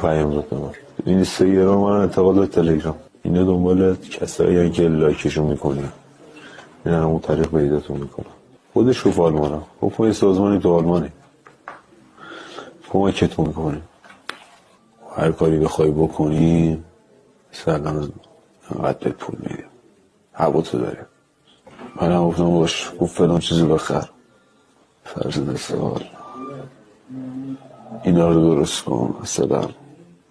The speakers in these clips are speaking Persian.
پیام داد به من. اینستاگرام من انتقال به تلگرام. اینا دنبال کسایی هن که لایکشون میکنن، این همون طریق پیداتون میکنن. خودش رو آلمانم. خب ما یه سازمانی تو آلمانی کمکتون میکنیم. هر کاری بخوای بکنی مثلا انقدر بهت پول میدیم، حواسو داریم. من هم گفتم باش، گفت فلان چیزی بخر، فرض سوال اینا رو درست کن، مثلا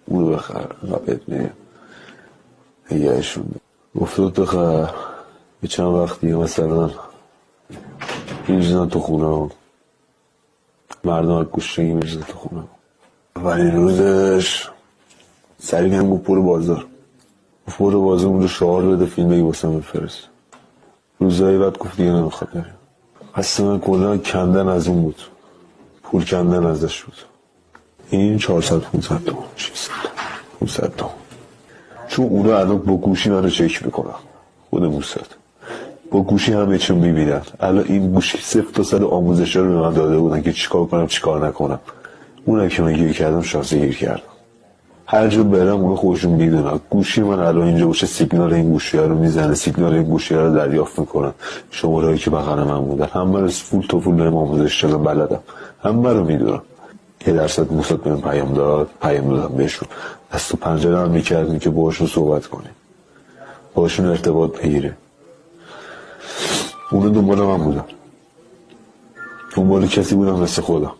اونو بخر، انقدر بهت میدیم. نگهشون گفتم بخر. یه چند وقت دیگه مثلا میریزن تو خونه، مردم گوشتگی میریزن تو خونه. ولی روزش سریع هم گفت برو بازار، اونجا شعار بده، فیلم بگی واسه من بفرست. روزایی بعد گفت دیگه نمیخواد بریم. اصلا کلا کندن از اون بود، پول کندن ازش بود. این 400-500 تومن 500 تومن. چون اونو الان با گوشی منو چک میکنن، خود موساد با گوشی همه چون میبینن. الان این گوشی 0 تا 100 آموزش رو به من داده بودن که چیکار کنم چیکار نکنم. اونم که من گیر کردم شانسی گیر کردم. هر جور برم اونا خودشون میدونن گوشی من الان اینجا باشه سیگنال این گوشی رو میزنه، سیگنال این گوشی رو دریافت میکنن. شمارهایی که بغل من بودن همه رو فول تا فول برم آموزش دادم، بلدم، همه رو میدونم. 1% موساد بهم پیام دادم بهشون. از تو پنجره هم میکردیم که باشون صحبت کنیم، باشون ارتباط بگیریم. اونو دنبال من بودم، دنبال کسی بودم مثل خودم.